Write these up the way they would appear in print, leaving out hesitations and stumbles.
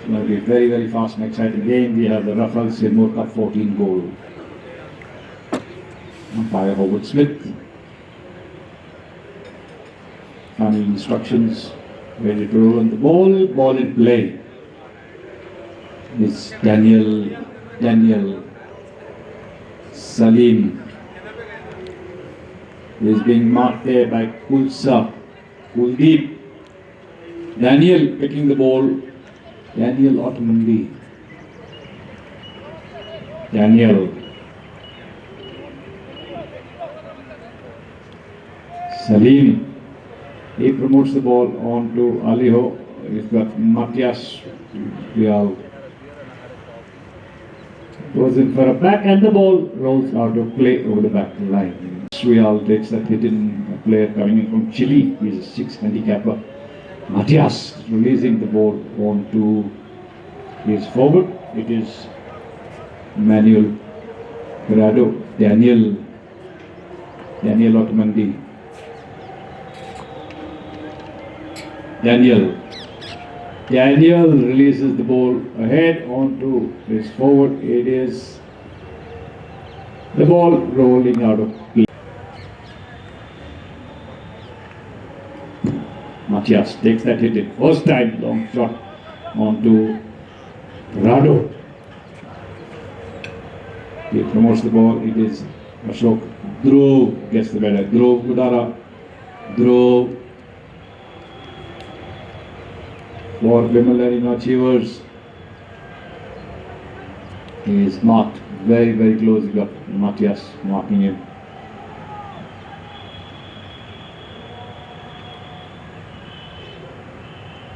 It's going to be a very, very fast and exciting game. We have the Rafael Seymour Cup 14 goal. Umpire Howard Smith. Final instructions. Ready to roll on the ball. Ball in play. It's Daniel Salim. Is being marked there by Kuldeep. Daniel picking the ball. Daniel Ottomandi. Daniel. Salim. He promotes the ball on to Aliho. He's got Matias. Vial. Goes in for a back and the ball rolls out of play over the back line. Srial takes that hit in, a player coming in from Chile. He's a 6 handicapper. Matias releasing the ball on to his forward. It is Manuel Grado. Daniel Ottomandi. Daniel releases the ball ahead onto his forward. It is the ball rolling out of play. Matias takes that hit in. First time long shot onto Rado. He promotes the ball. It is Ashok. Dhruv gets the better. Dhruv Gudara. Dhruv for Vimal Arena Achievers. He is marked very, very close. You got Matias marking him.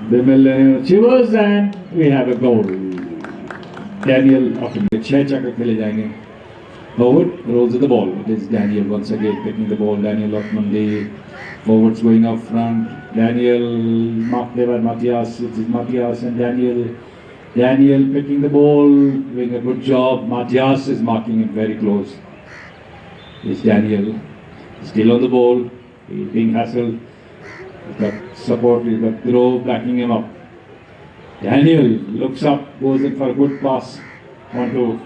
Vimal Arena Achievers, and we have a goal. Daniel Ottomandi. 6 चक्कर खेले जाएंगे. Forward rolls with the ball. It is Daniel once again picking the ball. Daniel Ottomandi. Forwards going up front. Daniel marked there by Matias. It is Matias and Daniel. Daniel picking the ball, doing a good job. Matias is marking it very close. It's Daniel. Still on the ball. He's being hassled. He's got support. He's got Dhruv backing him up. Daniel looks up, goes in for a good pass. Onto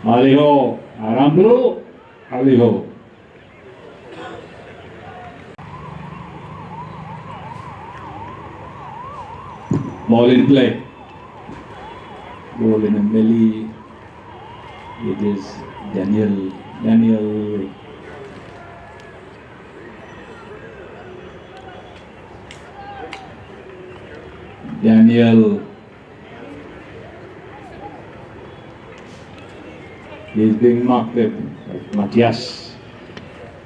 Aliho. Arambro. Aliho. Ball in play. Ball in a melee. It is Daniel. He is being marked by Matias.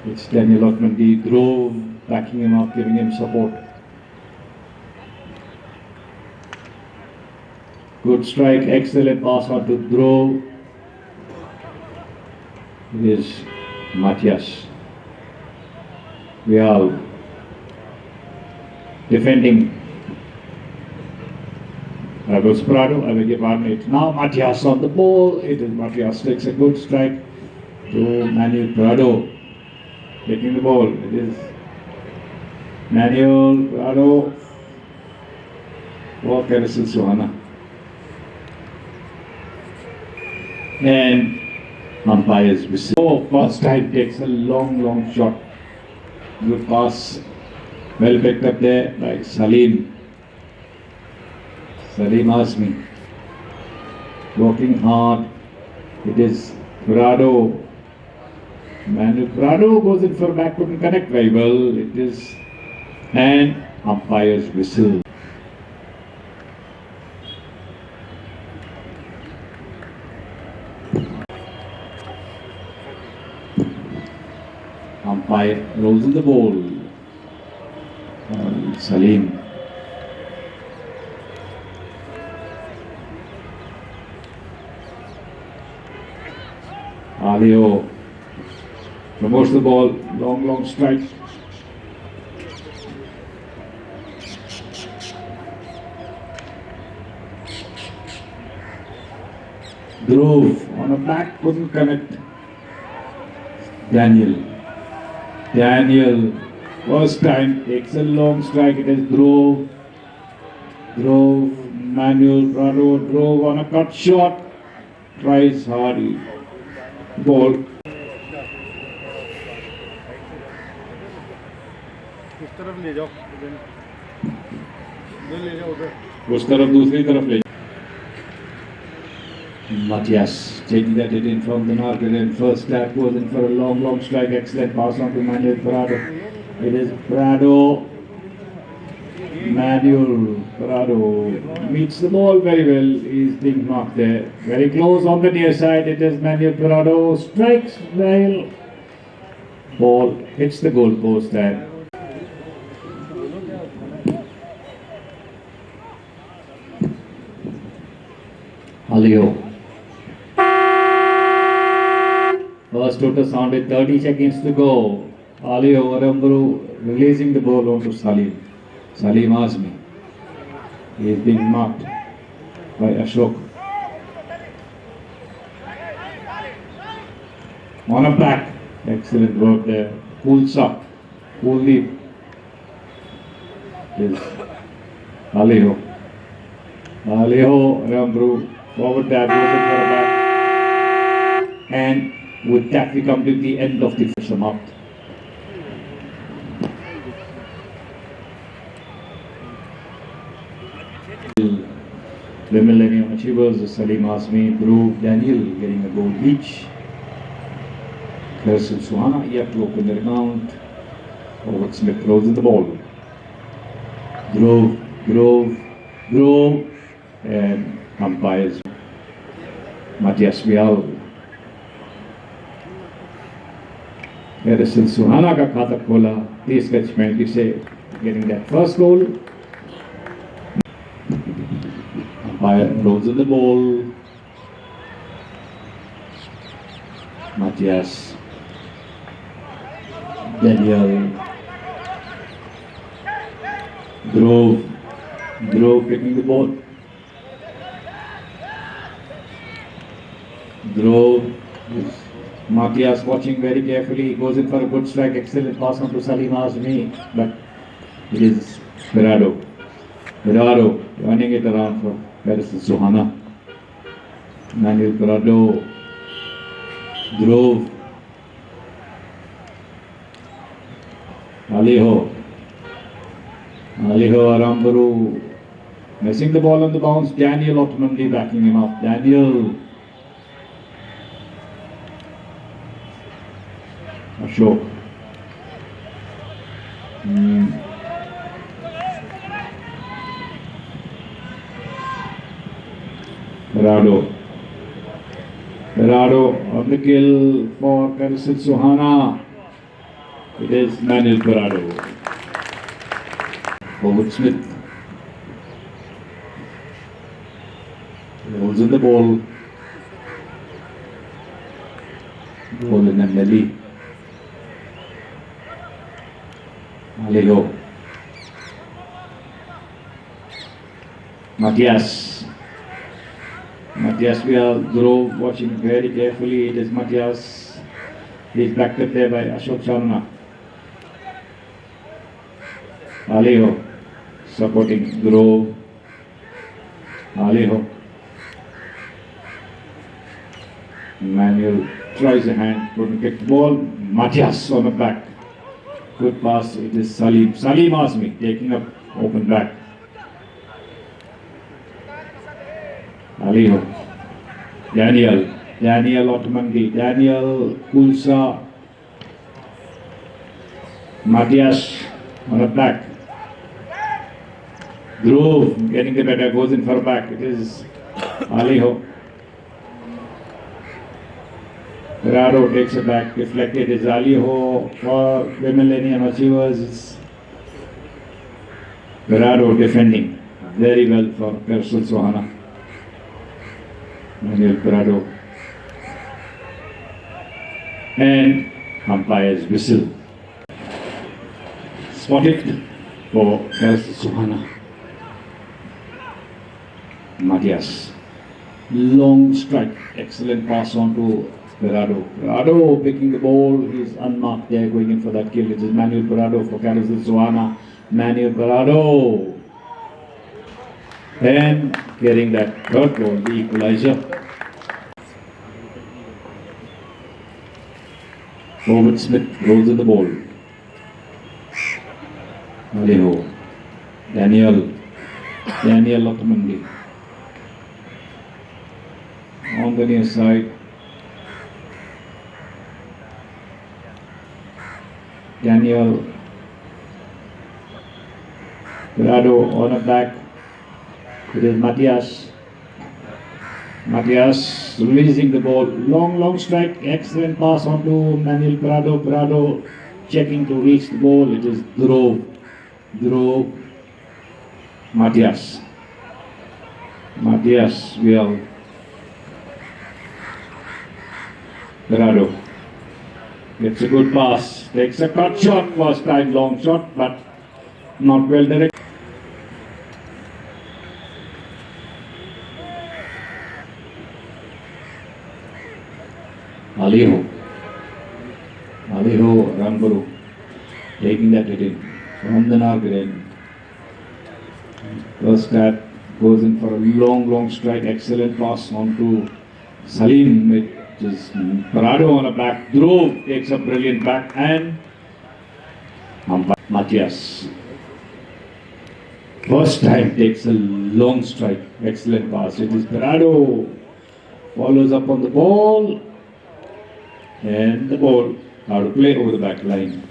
It's Daniel Ottomandi. Dhruv backing him up, giving him support. Good strike, excellent pass on to Dhruv. It is Matias. We are defending. Ragos Prado, I beg your pardon. It's now Matias on the ball. It is Matias takes a good strike to Manuel Prado. Taking the ball. It is Manuel Prado. For Keresil Suhana. And umpires whistle. Oh, first time takes a long shot. Good pass. Well picked up there by Salim Azmi. Working hard. It is Prado. Manuel Prado goes in for back, couldn't connect very well. It is, and umpires whistle. Umpire rolls in the ball. Salim. Aliho promotes the ball. Long strike. Dhruv on a back, couldn't connect. Daniel, first time takes a long strike. It is Dhruv Manuel Prado drove on a cut shot. Tries hard. Ball. इस तरफ ले जाओ उधर ले जाओ उधर उस तरफ दूसरी तरफ ले Matias taking that hit in from the market and first tap was in for a long strike. Excellent pass on to Manuel Prado. It is Prado. Manuel Prado meets the ball very well. He's being marked there. Very close on the near side. It is Manuel Prado. Strikes well. Ball hits the goal post and Alio. First total sounded 30 seconds to go. Alio Aramburu releasing the ball onto Salim. Salim Azmi. He is being marked by Ashok. On a back. Excellent work there. Cool shot. Cool leap. Is Alio. Alio Aramburu. Forward tap goes in for a back. And with that we come to the end of the session up. The Millennium Achievers, Salim Azmi, Dhruv, Daniel getting a goal each. Kersil Suhana yet to open their account. Forward Smith throws in the ball. Dhruv, and umpires Matias Vial. Kersil Suhana का खाता खोला 30 गज penalty से getting that first goal. Umpire throws in the ball. Matias, Daniel, Dhruv picking the ball. Dhruv, Matias watching very carefully. He goes in for a good strike. Excellent pass on to Salim Azmi, but it is Pirado running it around for Kersil Suhana. Manuel Prado, Dhruv, Aliho Aramburu missing the ball on the bounce. Daniel ultimately backing him up. Daniel, Ashok. Pirado on the kill for Kersil Suhana. It is Manuel Pirado. Forward Smith rolls in the ball. Ball in the belly. Aligo. Matias, we are Dhruv watching very carefully. It is Matias. He is backed up there by Ashok Sharma. Aliho supporting Dhruv. Aliho. Manuel tries a hand, couldn't get the ball. Matias on the back. Good pass. It is Salim Azmi taking up open back. Aliho. Daniel Ottomangi. Daniel Kulsa. Matias on the back. Dhruv getting the better, goes in for a back. It is Aliho. Pirado takes it back, deflected. It is Aliho for the Millennium Achievers. Pirado defending very well for Kersil Suhana. Manuel Pirado. And umpire's whistle. Spotted for Kersil Suhana. Matias. Long strike. Excellent pass on to Pirado. Pirado picking the ball. He's unmarked there, going in for that kill. It is Manuel Pirado for Kersil Suhana. Manuel Pirado. And getting that third goal, the equalizer. Owen Smith rolls in the ball. Alejo. Daniel Otamendi. On the near side. Daniel Prado on a back. It is Matias releasing the ball. Long strike. Excellent pass on to Manuel Prado. Prado checking to reach the ball. It is Dhruv. Matias Vial. Prado gets a good pass. Takes a cut shot. First time long shot, but not well directed. Alejo Ranburu taking that hit in from the Nargren. First that goes in for a long strike. Excellent pass on to Salim, which is Prado on a back. Dhruv takes a brilliant back and Matias. First time takes a long strike. Excellent pass. It is Prado. Follows up on the ball. And the ball out of play over the back line.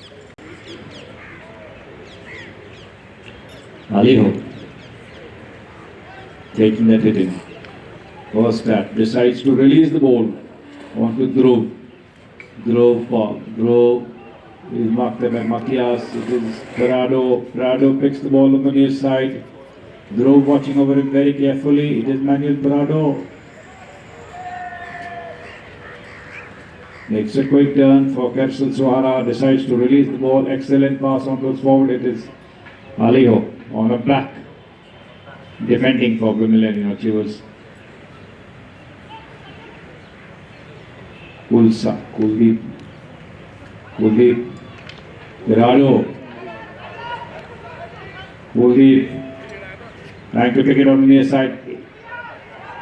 Alejo taking that hit in. First tap decides to release the ball onto Dhruv. Dhruv is marked by Matias. It is Prado. Prado picks the ball on the near side. Dhruv watching over him very carefully. It is Manuel Prado. Makes a quick turn for Capsule Suhana, decides to release the ball. Excellent pass on goes forward. It is Alejo on a back, defending for Millennium Achievers. Kuldeep, Virado, Kuldeep, trying to pick it on the near side.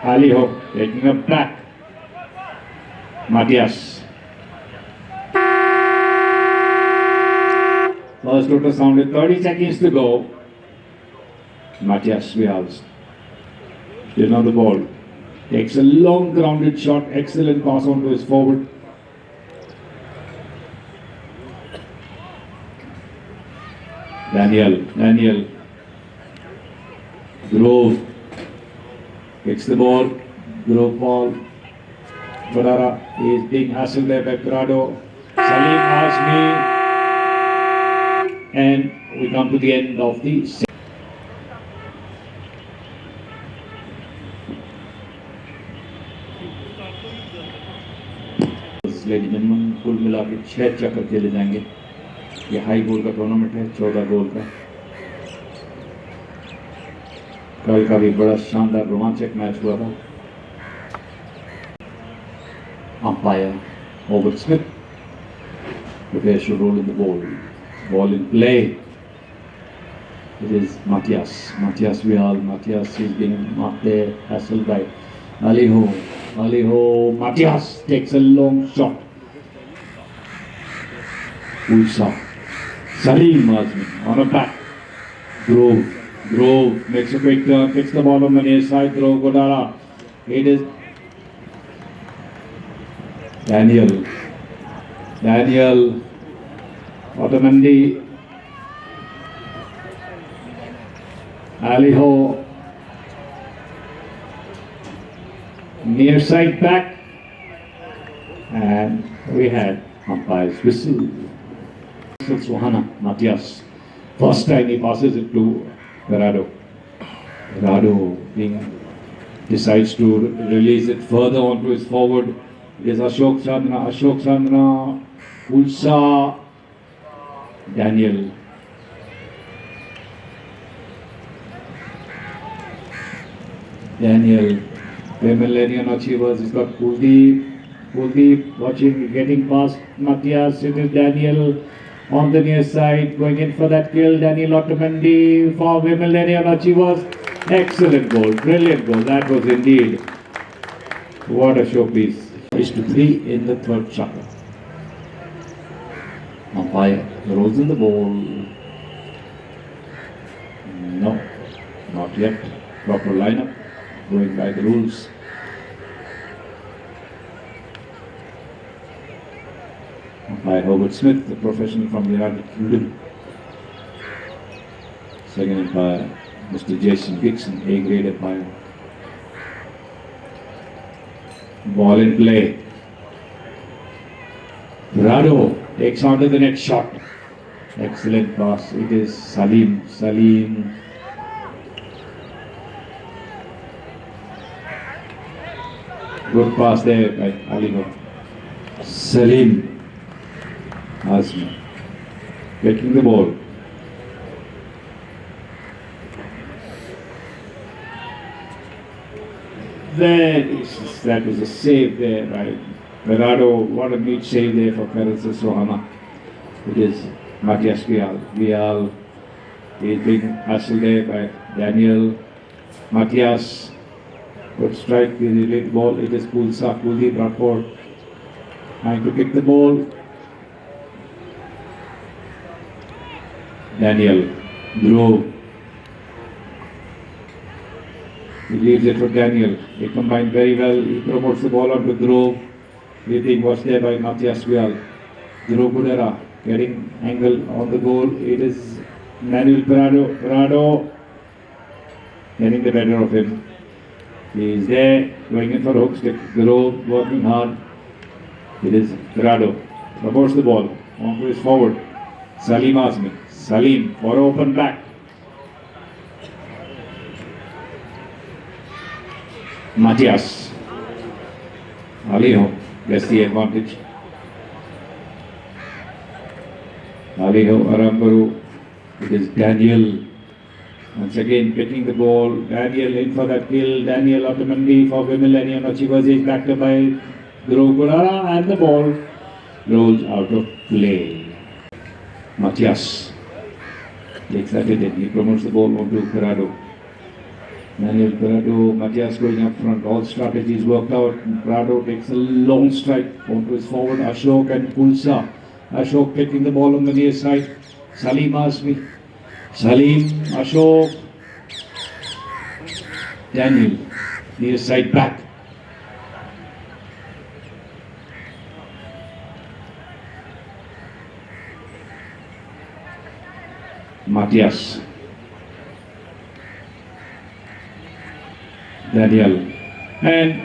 Alejo taking a back. Matias. First total sounded, 30 seconds to go. Matias Vial still on the ball. Takes a long grounded shot. Excellent pass on to his forward. Daniel. Dhruv kicks the ball. Dhruv ball. Badara is being hassled there by Prado. Salim Azmi. And we come to the end of the ladies and gentlemen, कुल मिला के 6 चक्कर खेले जाएंगे. ये high गोल का tournament है, 14 गोल का. कल का भी बड़ा शानदार रोमांचक मैच हुआ था. Umpire Owen Smith prepares to roll in the ball. Ball in play. It is Matias Vial. Matias is being marked there, hassled by Alejo. Matias takes a long shot. Ulsa. Salim Azmi on a back. Dhruv makes a quick turn, picks the ball on the near side. Dhruv Godara. It is Daniel Otamendi. Alejo near side back, and we had umpire's whistle. Suhana Matias. First time he passes it to Virado. Virado decides to release it further onto his forward. It is Ashok Chandra, Ulsa, Daniel. Millennium Achievers. He's got Kuldeep watching, getting past Matias. It is Daniel on the near side, going in for that kill. Daniel Otamendi for Millennium Achievers. Excellent goal, brilliant goal. That was indeed what a showpiece. Is to 3 in the third chapter. Umpire rolls in the ball. No, not yet. Proper lineup, going by the rules. Umpire Herbert Smith, the professional from the United Kingdom. Second umpire, Mr. Jason Dixon, A-grade umpire. Ball in play. Rado takes on to the next shot. Excellent pass. It is Salim. Good pass there by Ali. Salim Azmi taking the ball. That was a save there by Berardo. What a neat save there for Ferenc Sohana. It is Matthias Vial. Vial is being hustled there by Daniel. Matthias. Good strike. The late ball. It is Kuldeep Rathod trying to kick the ball. Daniel. Dhruv. He leaves it for Daniel. They combine very well. He promotes the ball onto Dhruv. Being watched there by Matthias Vial. Dhruv Gudera getting angle on the goal. It is Manuel Prado getting the better of him. He is there going in for a hook stick. Dhruv working hard. It is Prado. Promotes the ball onto his forward. Salim Azmi. Salim for open back. Matthias. Aliho gets the advantage. Aliho Aramburu. It is Daniel. Once again picking the ball. Daniel in for that kill. Daniel ultimately for Vimilenium Chivazi backed up by Dhruv Gudera, and the ball rolls out of play. Matthias takes that in. He promotes the ball onto Prado. Manuel Prado, Matthias going up front, all strategies worked out. Prado takes a long strike onto his forward, Ashok and Kulsa. Ashok taking the ball on the near side. Salim Azmi. Salim, Ashok. Daniel, near side back. Matthias. Daniel, and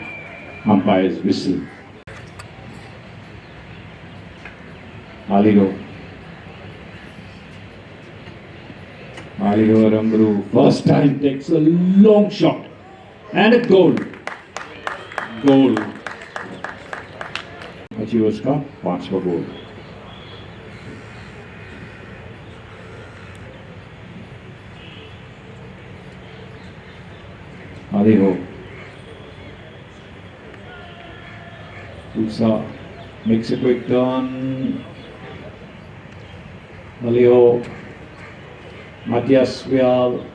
umpire's whistle. Aliho Aramburu first time takes a long shot and a goal. Achievers का 5वां goal. Aliho. Kulsa makes a quick turn. Aliho. Matthias Vial.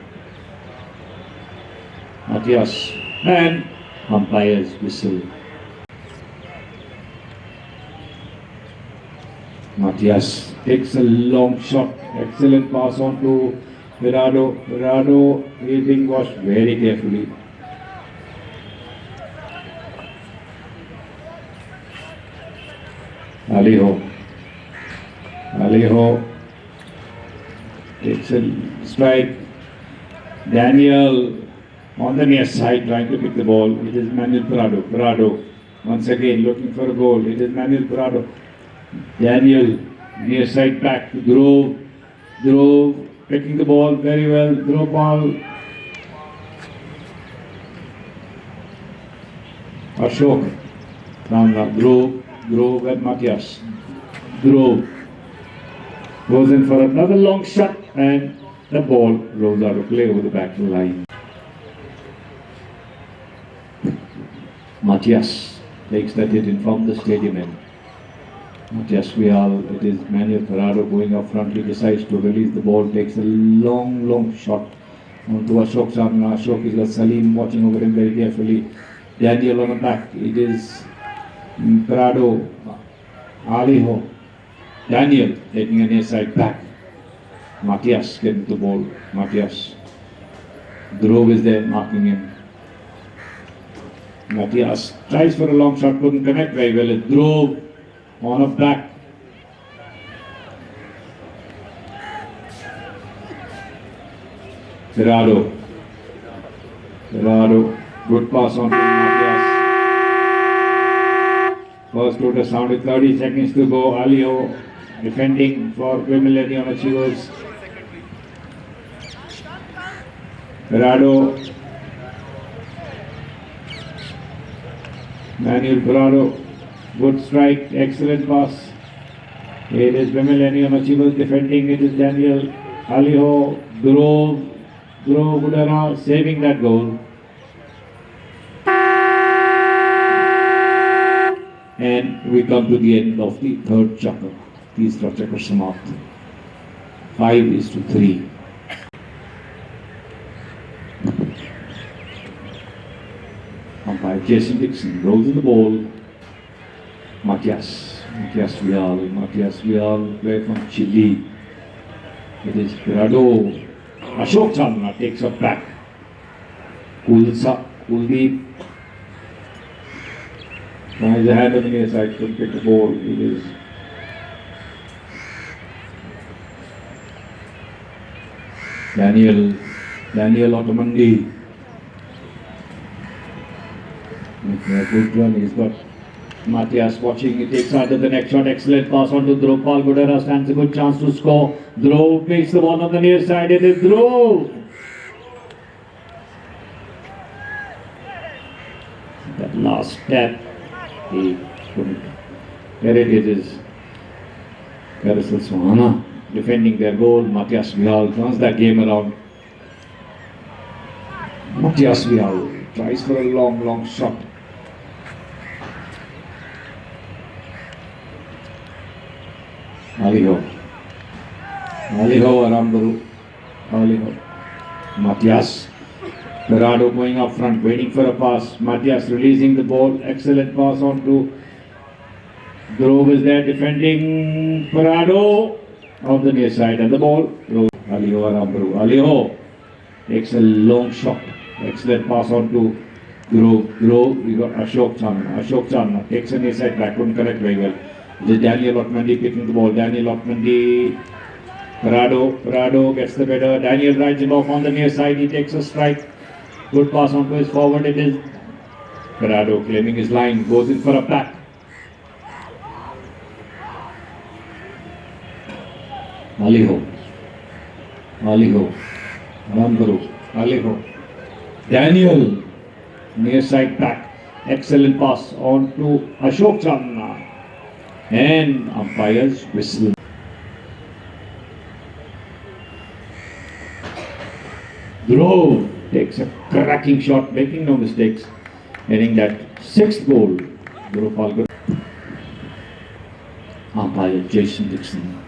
Matthias. And umpire's whistle. Matthias takes a long shot. Excellent pass on to Berardo. Berardo is being watched very carefully. Aliho takes a strike. Daniel on the near side trying to pick the ball. It is Manuel Prado. Prado once again looking for a goal. It is Manuel Prado. Daniel near side back to Dhruv. Dhruv picking the ball very well. Dhruv ball. Ashok. Now Dhruv and Matthias. Dhruv goes in for another long shot and the ball rolls out of play over the back line. Matthias takes that hit in from the stadium end. Matthias Vial, it is Manuel Prado going up front. He decides to release the ball, takes a long shot onto Ashok Chandna. Ashok is got Salim watching over him very carefully. Daniel on the back. It is Prado, Aliho. Daniel taking a near side back. Matthias getting the ball. Matthias. Dhruv is there marking him. Matthias tries for a long shot, couldn't connect very well. It's Dhruv on a back. Ferraro, good pass on to Matthias. First quarter sound with 30 seconds to go. Aliho defending for Millennium Achievers. Ferraro, Manuel Ferraro, good strike, excellent pass. It is Millennium Achievers defending. It is Daniel, Aliho, Dhruv Gudara saving that goal. And we come to the end of the third chakra. Teesra chakra samapt. 5-3. Umpire Jason Dixon rolls in the ball. Matthias Vial, player from Chile. It is Pirado. Ashok Chandna takes up back. Kuldeep tries a hand on the near side to pick the ball. It is Daniel Ottomandi. Making a good run. He's got Matthias watching. He takes out the next shot. Excellent pass on to Dhruv. Paul Gudera stands a good chance to score. Dhruv makes the ball on the near side. It is Dhruv. That last step, he couldn't. There it is. Carousel Sohana defending their goal. Matthias Vial turns that game around. Matthias Vial tries for a long shot. Aliho Aramburu. Matthias Ferrado going up front, waiting for a pass. Matthias releasing the ball. Excellent pass on to Dhruv is there defending. Ferrado on the near side and the ball. Aliho Aramburu. Aliho takes a long shot. Excellent pass on to Dhruv. We got Ashok Chandna takes a near side back. Couldn't connect very well. This is Daniel Ottomandi picking the ball. Daniel Ottomandi. Ferrado gets the better. Daniel rides him off on the near side. He takes a strike. Good pass on to his forward. It is Ferrado claiming his line. Goes in for a back. Aliho. Aramburu. Aliho. Daniel. Near side back. Excellent pass on to Ashok Chandna. And umpires whistle. Dhruv takes a cracking shot, making no mistakes, getting that sixth goal. Dhruv Palgur. Umpire Jason Dixon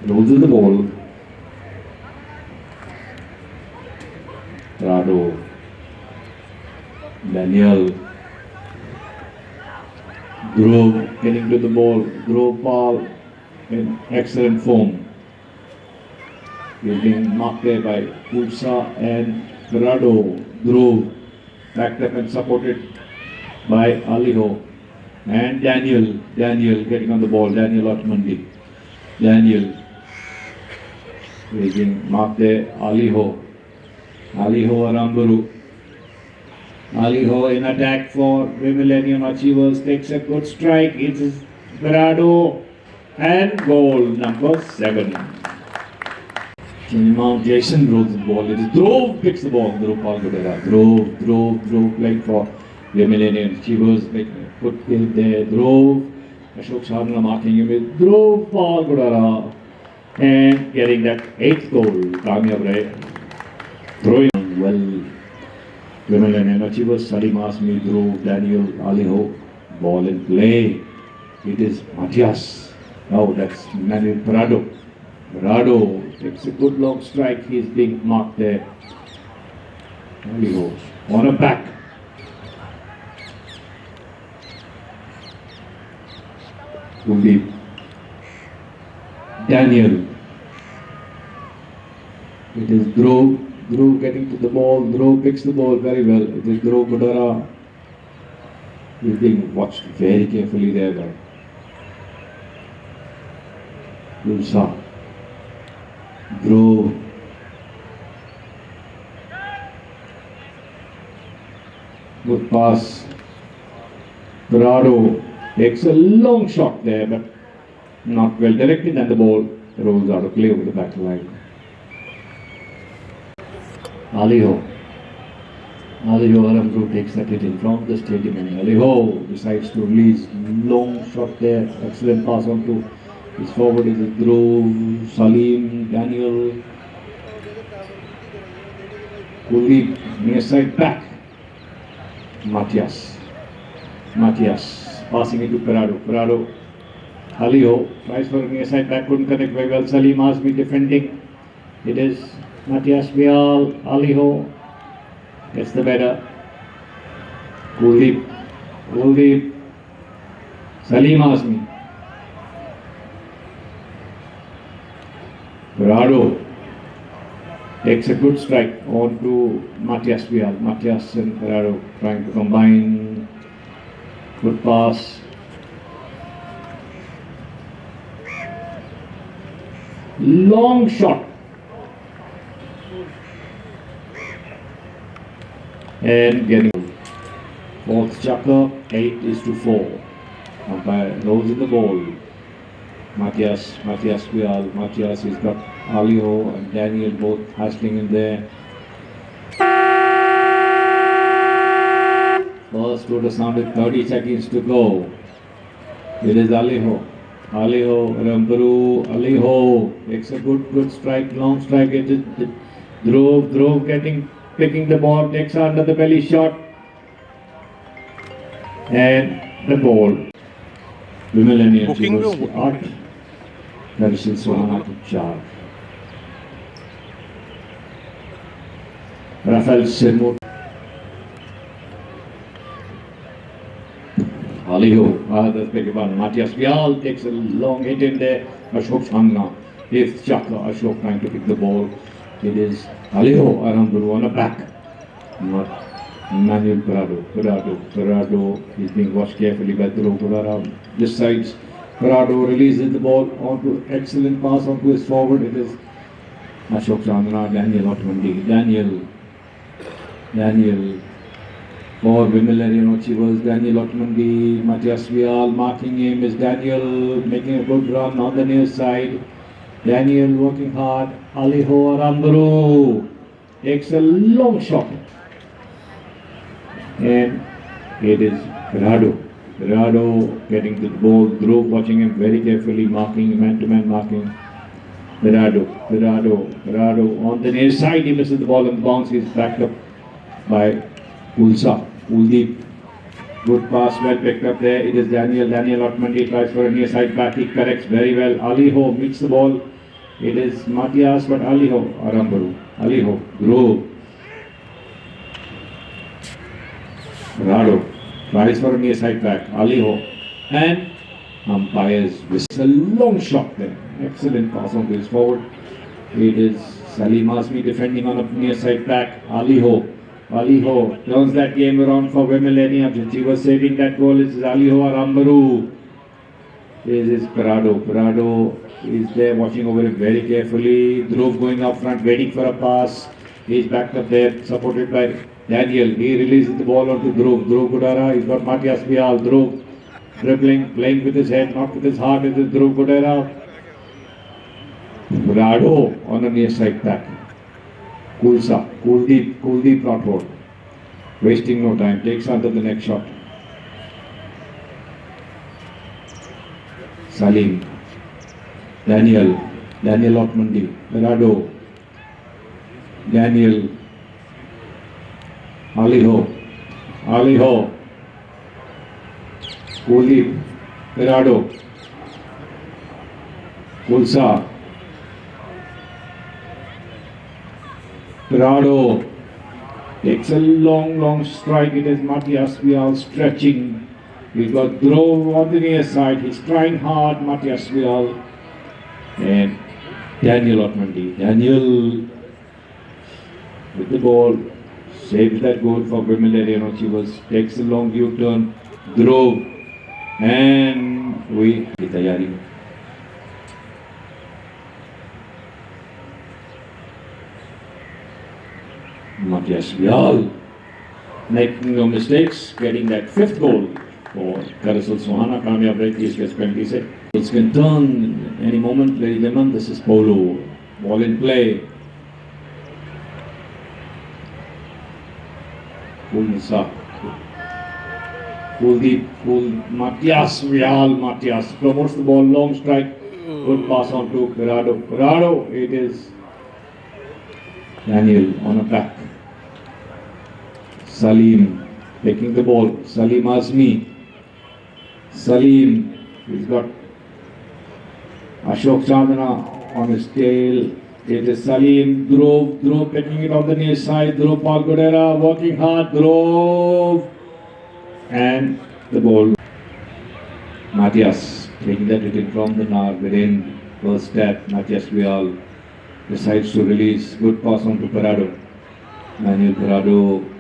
rolls the ball. Prado, Daniel, Dhruv getting to the ball. Dhruv Pal in excellent form. He's being marked there by Kulsa and Ferrado. Dhruv backed up and supported by Aliho. And Daniel getting on the ball. Daniel Ottomandi. Daniel being marked there. Aliho Aramburu. Aliho in attack for Millennium Achievers takes a good strike. It is Ferrado and goal number 7. Mount Jason rolls the ball. It is Dhruv picks the ball. Dhruv Palgudera. Dhruv playing for the Millennium Achievers. Making a good kill there. Dhruv. Ashok Chandna marking him with Dhruv Palgudera. And getting that 8th goal. Kamyab Rai. Throwing well. The Millennium Achievers. Salim Asmi, Dhruv, Daniel, Aliho. Ball in play. It is Matthias. Now that's Manuel Prado. Rado takes a good long strike. He's being marked there. And he goes on a back. Kuldeep. Daniel. It is Dhruv. Dhruv getting to the ball. Dhruv picks the ball very well. It is Dhruv Kudara. He's being watched very carefully there by Ulsa. Dhruv. Good pass. Prado takes a long shot there, but not well directed, and the ball rolls out of play over the back line. Aliho Aramguru takes that hit in front of the stadium, and Aliho decides to release long shot there. Excellent pass on to his forward is Dhruv, Salim, Daniel. Kuldeep near side back. Matthias passing it to Prado. Aliho tries for near side back, couldn't connect very well. Salim Azmi defending. It is Matthias Vial. Aliho gets the better. Kuldeep. Salim Azmi. Prado takes a good strike on to Matthias Vial. Matthias and Prado trying to combine. Good pass. Long shot. And getting fourth chucker, 8-4. Umpire rolls in the ball. Matthias Vial. Matthias has got Aliho and Daniel both hustling in there. First to the sound with 30 seconds to go. It is Aliho. Ramburu. Aliho takes a good strike, long strike. It is Dhruv picking the ball, takes under the belly shot. And the ball. Vimalani Achievers 8. Darshil Sohana to 4. Rafael Sherwood. Aliho, Matthias Vial takes a long hit in there. Ashok Chandna, 8th chucker. Ashok trying to pick the ball. It is Aliho Aramburu on a back. Not Manuel Prado is being watched carefully by Dhruv Kudara. This side, Prado releases the ball onto excellent pass onto his forward. It is Ashok Chandna, Daniel Otmandi. Daniel for Vimalani Achievers, Daniel Otmandi, Matthias Vial marking him is Daniel making a good run on the near side. Daniel working hard. Aliho Aramburu takes a long shot. And it is Prado getting to the ball. Dhruv watching him very carefully, marking, man-to-man marking. Prado on the near side. He misses the ball on the bounce. He's backed up by Kuldeep. Good pass, well picked up there. It is Daniel Otmandi tries for a near side back. He corrects very well. Aliho meets the ball. It is Matthias, but Aliho Aramburu. Dhruv. Prado tries for a near side back. Aliho. And umpires whistle. Long shot there. Excellent pass on to his forward. It is Salim Azmi defending on a near side back. Aliho turns that game around for Vimalani. He was saving that goal. It's Aliho Aramburu. This is Prado. Prado is there watching over it very carefully. Dhruv going up front, waiting for a pass. He's backed up there, supported by Daniel. He releases the ball onto Dhruv. Dhruv Kudara. He's got Matthias Vial. Dhruv dribbling, playing with his head, not with his heart. It is Dhruv Kudara. Prado on a near side back. Kuldeep Rathod. Wasting no time. Takes under the next shot. Salim. Daniel Otmandi. Prado. Daniel. Aliho. Kuldeep. Prado. Kulsa. Pirado takes a long strike. It is Matthias Vial stretching. We've got Drove on the near side. He's trying hard, Matthias Vial. And Daniel Otmandi. Daniel with the ball. Saves that goal for Vimal Arenochivers. Takes a long U-turn. Drove. And we tayari. Matthias Vial making no mistakes, getting that fifth goal for Karasal Sohana. Kamyab Rehti is gets penalty set. It can turn any moment, ladies and gentlemen. This is Polo. Ball in play. Kulnisa. Kuldeep. Matthias Vial. Matthias promotes the ball. Long strike. Good pass on to Pirado. Pirado. It is Daniel on attack. Salim taking the ball. Salim Azmi. Salim. He's got Ashok Chandana on his tail. It is Salim. Drove taking it on the near side. Drove Palgodera working hard. Drove. And the ball. Matthias taking that hit in from the Nar within first step. Matthias Vial decides to release. Good pass on to Pirado. Manuel Pirado.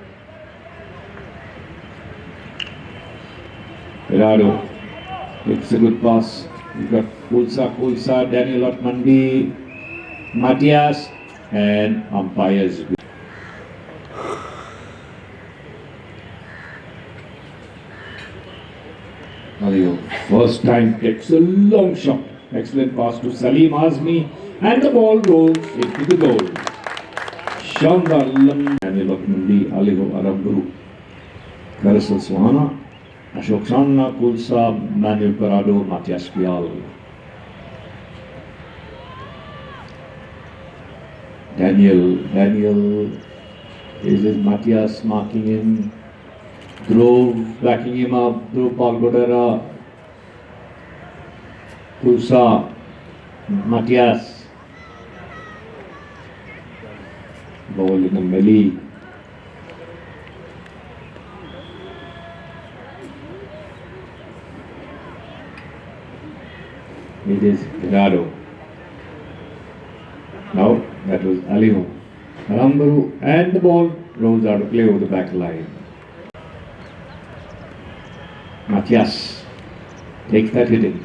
Pirado takes a good pass. We've got Kulsa, Daniel Otmandi, Matthias, and umpires. Alio, first time takes a long shot. Excellent pass to Salim Azmi, and the ball goes into the goal. Shandar Daniel Otmandi, Aliho Aramburu, Karasal Sohana, Ashok Chandana, Kulsa, Manuel Pirado, Matthias Vial. Daniel is Matthias marking him. Drove backing him up. Drove Palgodera. Kulsa, Matthias. Ball in the melee. It is Pirado. Now that was Aliho. Aramburu, and the ball rolls out of play over the back line. Matthias takes that hit in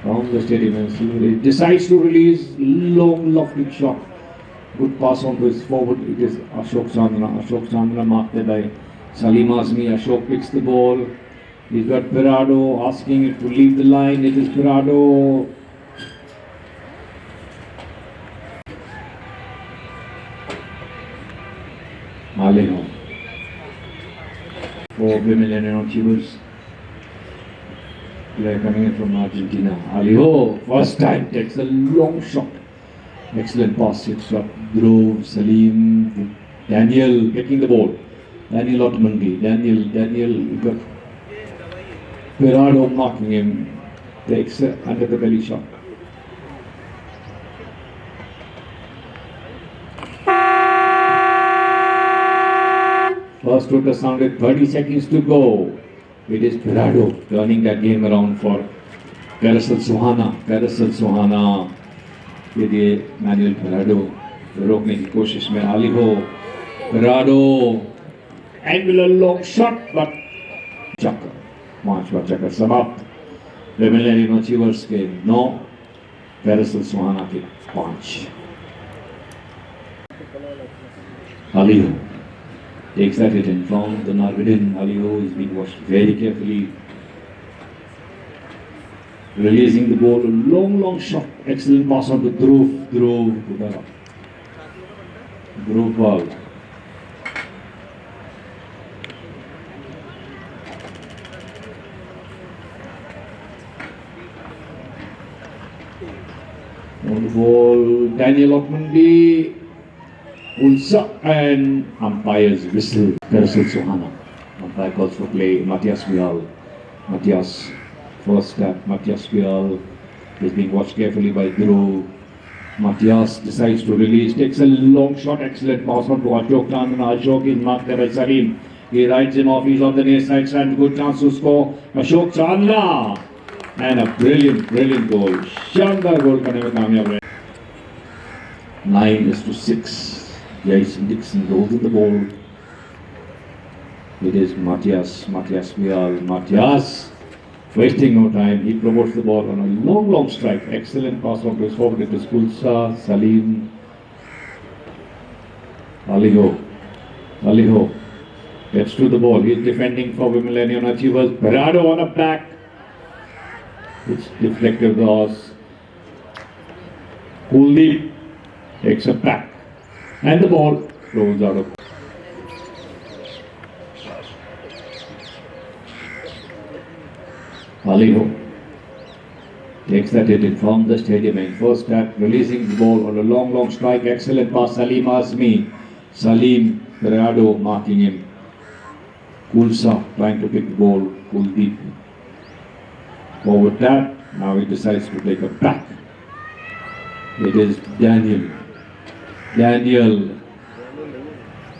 from the stadium and he decides to release. Long lofting shot. Good pass on to his forward. It is Ashok Chandana. Ashok Chandana marked there by Salim Azmi. Ashok picks the ball. He's got Pirado asking it to leave the line. It is Pirado. Maleno. For Vimal Arenochivers. Player coming in from Argentina. Aliho, first time, takes a long shot. Excellent pass. It's got Drove, Salim, Daniel getting the ball. Daniel Otmandi. Daniel got Pirado marking him. Takes under the belly shot. First total sounded, 30 seconds to go. It is Pirado turning that game around for Karasal Sohana. ये manual पिराडो रोकने की कोशिश में आलिहो पिराडो angular long shot but चक्कर 5 बार चक्कर समाप्त विमल एरेनोचिवर्स के 9 Karasal Sohana के 5 Aliho takes that hit in from the Narvidin. Aliho is being watched very carefully. Releasing the ball, a long shot. Excellent pass on to Dhruv ball. On the ball, Daniel Otmandi, Ulsa, and umpires whistle. Karasal Sohana. Umpire calls for play. Matthias Vial. Matthias. First step, Matthias Vial is being watched carefully by Dhruv. Matthias decides to release, takes a long shot, excellent pass on to Ashok Chandna. Ashok is marked there by Salim. He rides him off, he's on the near side stand, good chance to score. Ashok Chandna! And a brilliant goal. Shandar goal करने में कामयाब रहे. 9-6. Jason Dixon rolls in the ball. It is Matthias Vial. Matthias, wasting no time, he promotes the ball on a long strike. Excellent pass on to his forward. It is Kulsa, Salim, Aliho gets to the ball. He is defending for Millennium Achievers. Berardo on a back. It's deflected the horse. Kuldeep takes a back. And the ball rolls out of. Aliho takes that hit in from the stadium end. First step, releasing the ball on a long strike. Excellent pass. Salim Azmi. Salim Berardo marking him. Kulsa trying to pick the ball. Kuldeep forward tap. Now he decides to take a back. It is Daniel.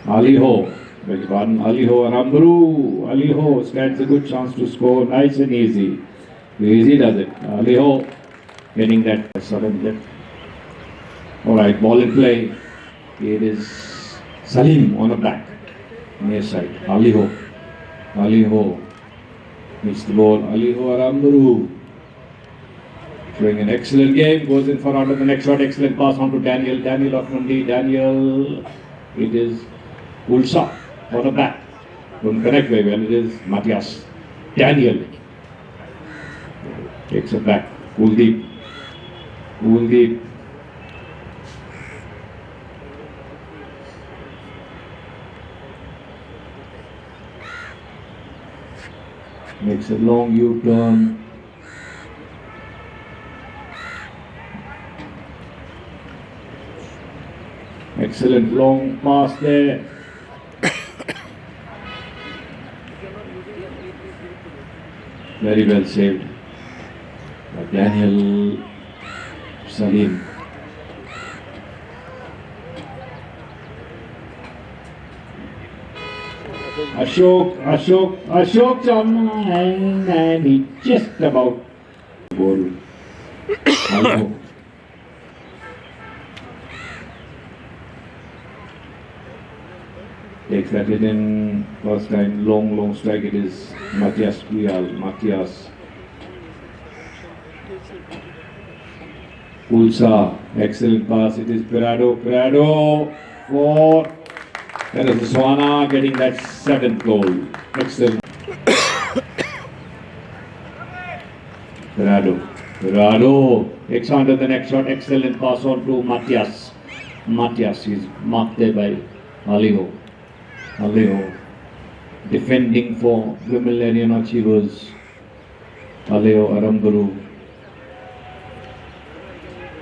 Aliho. Beg your pardon. Aliho Aramburu. Aliho stands a good chance to score. Nice and easy. Easy does it. Aliho getting that sudden hit. Alright, ball in play. It is Salim on the back. Near side. Aliho hits the ball. Aliho Aramburu. Showing an excellent game. Goes in for under the next shot. Excellent pass on to Daniel. Daniel of Mundi. Daniel. It is Ulsa on the back. Couldn't connect very well. It is Matthias. Daniel takes it back. Kuldeep. Makes a long U-turn. Excellent long pass there. Very well saved by Daniel. Salim. Ashok Chandna, and he just about goal. Takes that hit in first time, long strike. It is Matthias Vial. Matthias. Ulsa, excellent pass. It is Berardo for Swana getting that 7th goal. Excellent. Berardo takes under the next shot. Excellent pass on to Matthias. Matthias is marked there by Aliho defending for the Millennium Achievers. Aliho Aramburu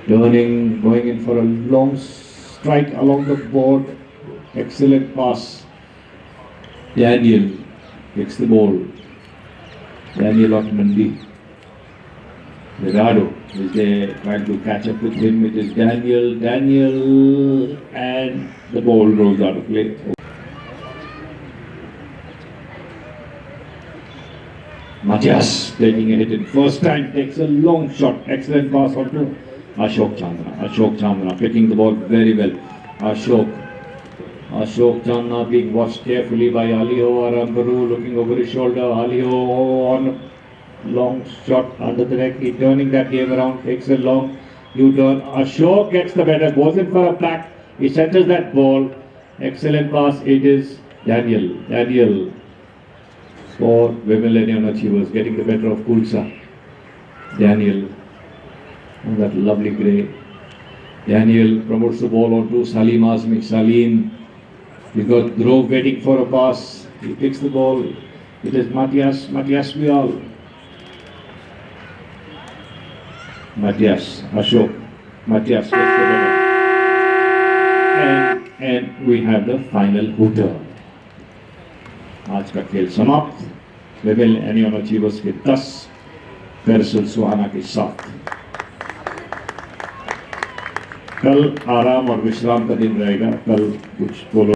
turning, going in for a long strike along the board. Excellent pass. Daniel takes the ball. Daniel of Mundi. Berardo is there trying to catch up with him. It is Daniel, and the ball rolls out of play. Matthias taking a hit in first time, takes a long shot. Excellent pass on to Ashok Chandna picking the ball very well. Ashok Chandna being watched carefully by Aliho Aramburu, looking over his shoulder. Aliho on a long shot under the neck. He turning that game around, takes a long U-turn. Ashok gets the better, goes in for a plaque. He centers that ball. Excellent pass. It is Daniel for Millennium Achievers, getting the better of Kulsa. Daniel on that lovely grey. Daniel promotes the ball onto Salim Azmi. Salim, he's got Dhruv waiting for a pass. He picks the ball. It is Matthias Vial. Ashok. Matthias gets the better. And we have the final hooter. आज का खेल समाप्त. Millennium Achievers के 10, Persil Suhana के 7. कल आराम और विश्राम का दिन रहेगा। कल कुछ बोलो